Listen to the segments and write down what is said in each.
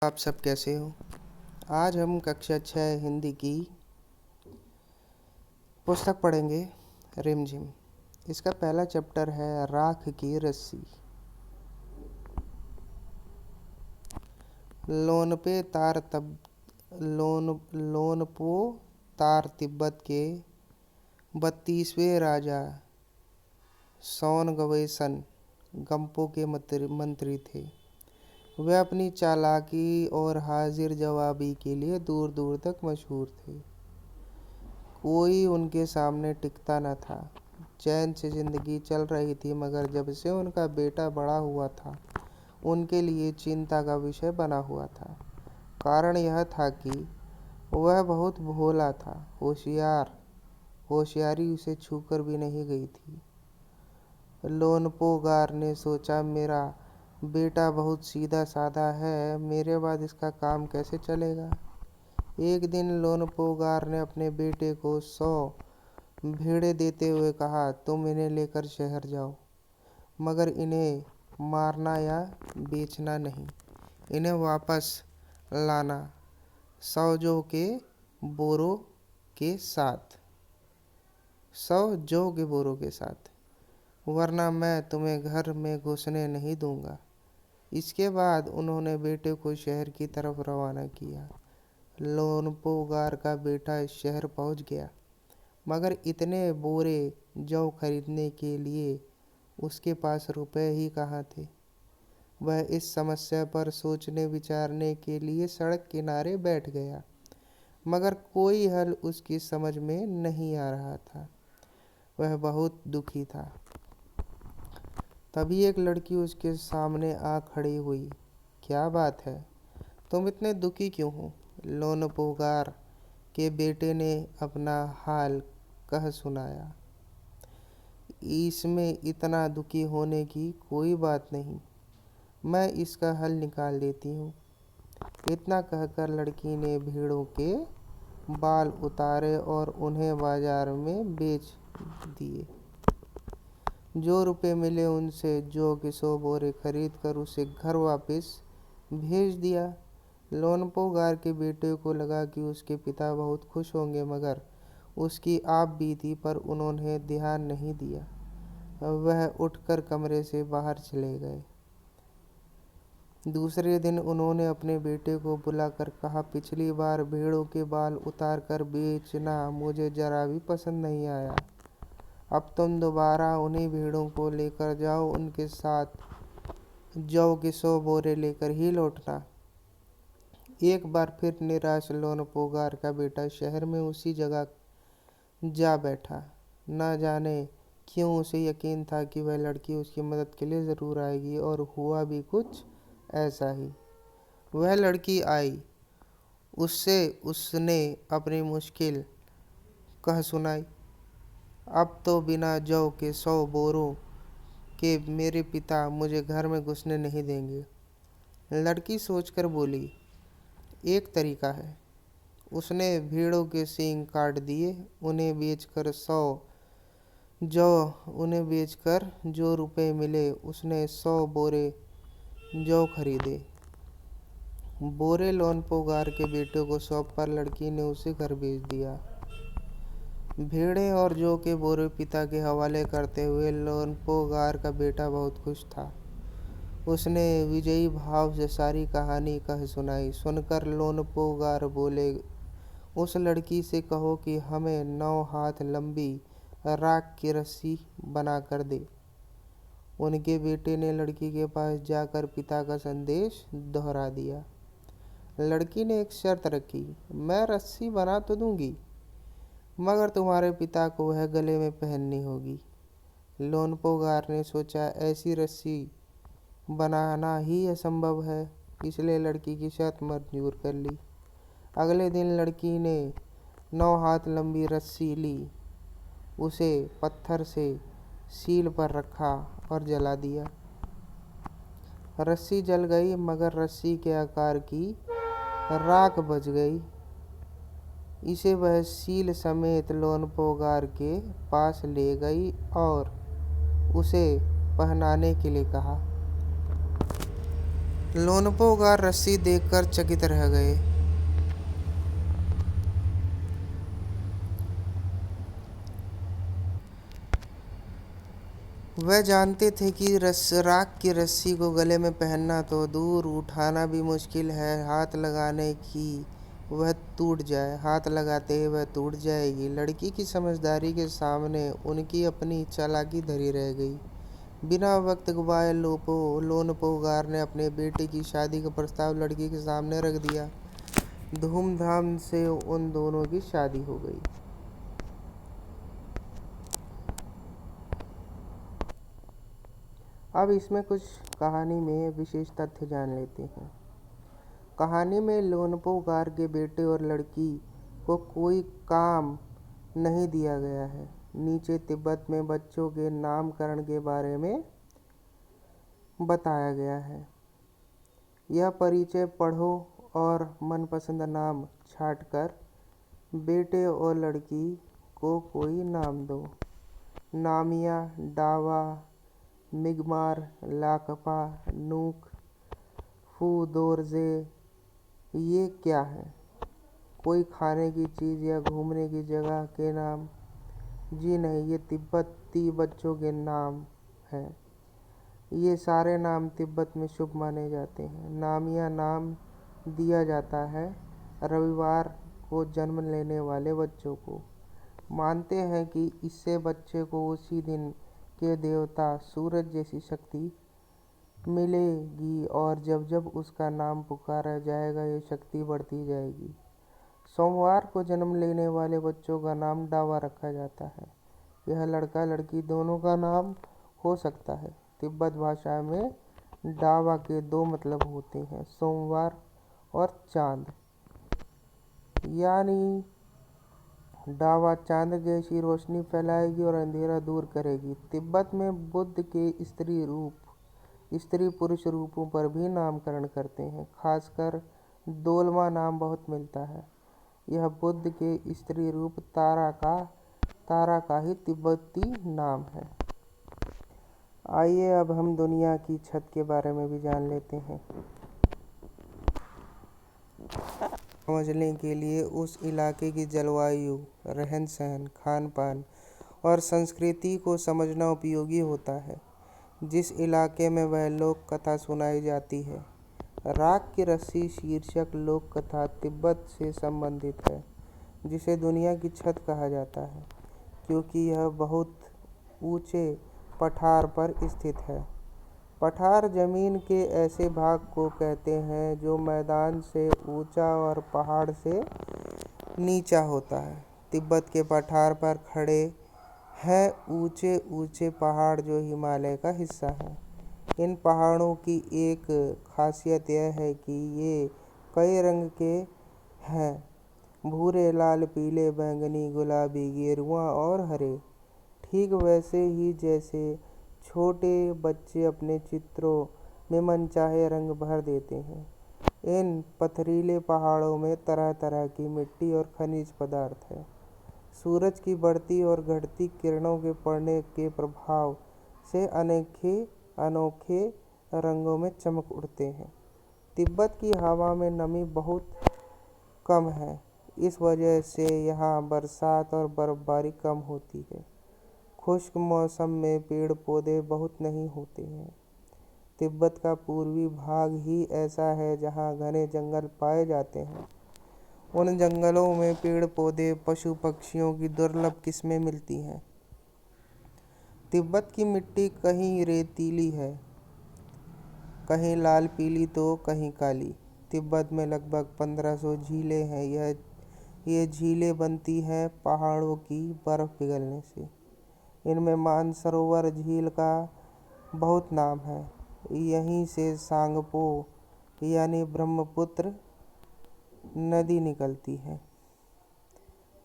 आप सब कैसे हो। आज हम कक्षा 6 हिंदी की पुस्तक पढ़ेंगे रिमझिम। इसका पहला चैप्टर है राख की रस्सी। लोनपे तार तब लोनपो तार तिब्बत के 32वें राजा सोनगवेसन गंपो के मंत्री थे। वे अपनी चालाकी और हाजिर जवाबी के लिए दूर दूर तक मशहूर थे। कोई उनके सामने टिकता न था। चैन से जिंदगी चल रही थी, मगर जब से उनका बेटा बड़ा हुआ था उनके लिए चिंता का विषय बना हुआ था। कारण यह था कि वह बहुत भोला था, होशियारी उसे छूकर भी नहीं गई थी। लोनपोगार ने सोचा, मेरा बेटा बहुत सीधा साधा है, मेरे बाद इसका काम कैसे चलेगा। एक दिन लोनपोगार ने अपने बेटे को 100 भेड़ें देते हुए कहा, तुम इन्हें लेकर शहर जाओ, मगर इन्हें मारना या बेचना नहीं। इन्हें वापस लाना 100 जौ के बोरों के साथ, 100 जौ के बोरों के साथ, वरना मैं तुम्हें घर में घुसने नहीं दूंगा। इसके बाद उन्होंने बेटे को शहर की तरफ रवाना किया। लोनपोगार का बेटा शहर पहुंच गया, मगर इतने बोरे जौ खरीदने के लिए उसके पास रुपए ही कहाँ थे। वह इस समस्या पर सोचने विचारने के लिए सड़क किनारे बैठ गया, मगर कोई हल उसकी समझ में नहीं आ रहा था। वह बहुत दुखी था। तभी एक लड़की उसके सामने आ खड़ी हुई। क्या बात है, तुम इतने दुखी क्यों हो? लोनपोगार के बेटे ने अपना हाल कह सुनाया। इसमें इतना दुखी होने की कोई बात नहीं, मैं इसका हल निकाल देती हूँ। इतना कहकर लड़की ने भेड़ों के बाल उतारे और उन्हें बाजार में बेच दिए। जो रुपए मिले उनसे जौ के 100 बोरे खरीद कर उसे घर वापस भेज दिया। लोनपोगार के बेटे को लगा कि उसके पिता बहुत खुश होंगे, मगर उसकी आप बीती पर उन्होंने ध्यान नहीं दिया। वह उठकर कमरे से बाहर चले गए। दूसरे दिन उन्होंने अपने बेटे को बुलाकर कहा, पिछली बार भेड़ों के बाल उतार कर बेचना मुझे जरा भी पसंद नहीं आया। अब तुम दोबारा उन्हीं भेड़ों को लेकर जाओ, उनके साथ जौ के 100 बोरे लेकर ही लौटना। एक बार फिर निराश लोनपोगार का बेटा शहर में उसी जगह जा बैठा। न जाने क्यों उसे यकीन था कि वह लड़की उसकी मदद के लिए ज़रूर आएगी, और हुआ भी कुछ ऐसा ही। वह लड़की आई। उसने अपनी मुश्किल कह सुनाई। अब तो बिना जौ के 100 बोरों के मेरे पिता मुझे घर में घुसने नहीं देंगे। लड़की सोचकर बोली, एक तरीका है। उसने भेड़ों के सींग काट दिए। उन्हें बेचकर जो रुपए मिले उसने 100 बोरे जौ खरीदे। बोरे लोनपोगार के बेटे को सौंप कर लड़की ने उसे घर भेज दिया। भेड़ें और जौ के बोरे पिता के हवाले करते हुए लोनपोगार का बेटा बहुत खुश था। उसने विजयी भाव से सारी कहानी कह सुनाई। सुनकर लोनपोगार बोले, उस लड़की से कहो कि हमें 9 हाथ लंबी राख की रस्सी बना कर दे। उनके बेटे ने लड़की के पास जाकर पिता का संदेश दोहरा दिया। लड़की ने एक शर्त रखी, मैं रस्सी बना तो दूंगी, मगर तुम्हारे पिता को वह गले में पहननी होगी। लोनपोगार ने सोचा, ऐसी रस्सी बनाना ही असंभव है, इसलिए लड़की की शर्त मंजूर कर ली। अगले दिन लड़की ने 9 हाथ लंबी रस्सी ली, उसे पत्थर से सील पर रखा और जला दिया। रस्सी जल गई, मगर रस्सी के आकार की राख बच गई। इसे वह सील समेत लोनपोगार के पास ले गई और उसे पहनाने के लिए कहा। लोनपोगार रस्सी देखकर चकित रह गए। वह जानते थे कि राख की रस्सी को गले में पहनना तो दूर, उठाना भी मुश्किल है। हाथ लगाने की वह टूट जाए, हाथ लगाते ही वह टूट जाएगी। लड़की की समझदारी के सामने उनकी अपनी चालाकी धरी रह गई। बिना वक्त गवाए लोनपोगार ने अपने बेटे की शादी का प्रस्ताव लड़की के सामने रख दिया। धूमधाम से उन दोनों की शादी हो गई। अब इसमें कुछ कहानी में विशेष तथ्य जान लेते हैं। कहानी में लोनपोगार के बेटे और लड़की को कोई काम नहीं दिया गया है। नीचे तिब्बत में बच्चों के नामकरण के बारे में बताया गया है। यह परिचय पढ़ो और मनपसंद नाम छांटकर बेटे और लड़की को कोई नाम दो। नामिया, डावा, मिगमार, लाकपा, नूक, फूदोरजे, ये क्या है? कोई खाने की चीज़ या घूमने की जगह के नाम? जी नहीं, ये तिब्बती बच्चों के नाम हैं। ये सारे नाम तिब्बत में शुभ माने जाते हैं। नामिया नाम दिया जाता है रविवार को जन्म लेने वाले बच्चों को। मानते हैं कि इससे बच्चे को उसी दिन के देवता सूरज जैसी शक्ति मिलेगी और जब जब उसका नाम पुकारा जाएगा ये शक्ति बढ़ती जाएगी। सोमवार को जन्म लेने वाले बच्चों का नाम डावा रखा जाता है। यह लड़का लड़की दोनों का नाम हो सकता है। तिब्बत भाषा में डावा के दो मतलब होते हैं, सोमवार और चांद। यानी डावा चांद जैसी रोशनी फैलाएगी और अंधेरा दूर करेगी। तिब्बत में बुद्ध के स्त्री पुरुष रूपों पर भी नामकरण करते हैं। खासकर दोलमा नाम बहुत मिलता है। यह बुद्ध के स्त्री रूप तारा का ही तिब्बती नाम है। आइए अब हम दुनिया की छत के बारे में भी जान लेते हैं। समझने के लिए उस इलाके की जलवायु, रहन सहन, खान पान और संस्कृति को समझना उपयोगी होता है। जिस इलाके में वह लोक कथा सुनाई जाती है। राख की रस्सी शीर्षक लोक कथा तिब्बत से संबंधित है, जिसे दुनिया की छत कहा जाता है क्योंकि यह बहुत ऊंचे पठार पर स्थित है। पठार जमीन के ऐसे भाग को कहते हैं जो मैदान से ऊंचा और पहाड़ से नीचा होता है। तिब्बत के पठार पर खड़े हैं ऊंचे ऊंचे पहाड़ जो हिमालय का हिस्सा है। इन पहाड़ों की एक खासियत यह है कि ये कई रंग के हैं, भूरे, लाल, पीले, बैंगनी, गुलाबी, गेरुआ और हरे। ठीक वैसे ही जैसे छोटे बच्चे अपने चित्रों में मनचाहे रंग भर देते हैं। इन पथरीले पहाड़ों में तरह तरह की मिट्टी और खनिज पदार्थ है। सूरज की बढ़ती और घटती किरणों के पड़ने के प्रभाव से अनोखे रंगों में चमक उठते हैं। तिब्बत की हवा में नमी बहुत कम है। इस वजह से यहाँ बरसात और बर्फबारी कम होती है। खुश्क मौसम में पेड़ पौधे बहुत नहीं होते हैं। तिब्बत का पूर्वी भाग ही ऐसा है जहाँ घने जंगल पाए जाते हैं। उन जंगलों में पेड़ पौधे, पशु पक्षियों की दुर्लभ किस्में मिलती हैं। तिब्बत की मिट्टी कहीं रेतीली है, कहीं लाल पीली तो कहीं काली। तिब्बत में लगभग 1500 झीलें हैं। ये झीलें बनती हैं पहाड़ों की बर्फ पिघलने से। इनमें मानसरोवर झील का बहुत नाम है। यहीं से सांगपो यानी ब्रह्मपुत्र नदी निकलती है।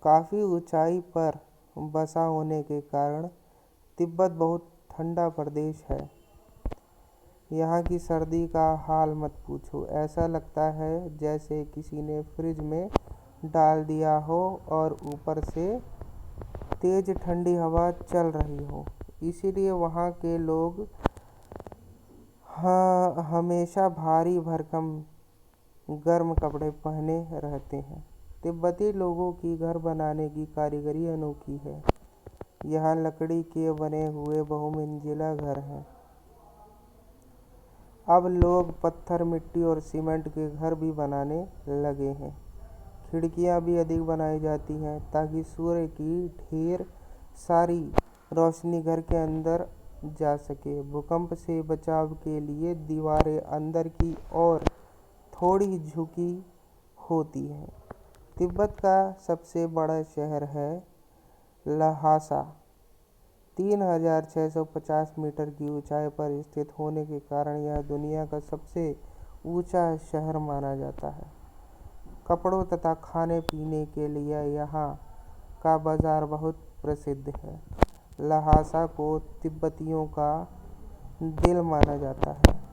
काफ़ी ऊंचाई पर बसा होने के कारण तिब्बत बहुत ठंडा प्रदेश है। यहाँ की सर्दी का हाल मत पूछो। ऐसा लगता है जैसे किसी ने फ्रिज में डाल दिया हो और ऊपर से तेज ठंडी हवा चल रही हो। इसीलिए वहाँ के लोग हाँ, हमेशा भारी भरकम गर्म कपड़े पहने रहते हैं। तिब्बती लोगों की घर बनाने की कारीगरी अनोखी है। यहाँ लकड़ी के बने हुए बहुमंजिला घर हैं। अब लोग पत्थर, मिट्टी और सीमेंट के घर भी बनाने लगे हैं। खिड़कियाँ भी अधिक बनाई जाती हैं ताकि सूर्य की ढेर सारी रोशनी घर के अंदर जा सके। भूकंप से बचाव के लिए दीवारें अंदर की ओर थोड़ी झुकी होती हैं। तिब्बत का सबसे बड़ा शहर है लहासा। 3650 मीटर की ऊंचाई पर स्थित होने के कारण यह दुनिया का सबसे ऊंचा शहर माना जाता है। कपड़ों तथा खाने पीने के लिए यहाँ का बाजार बहुत प्रसिद्ध है। लहासा को तिब्बतियों का दिल माना जाता है।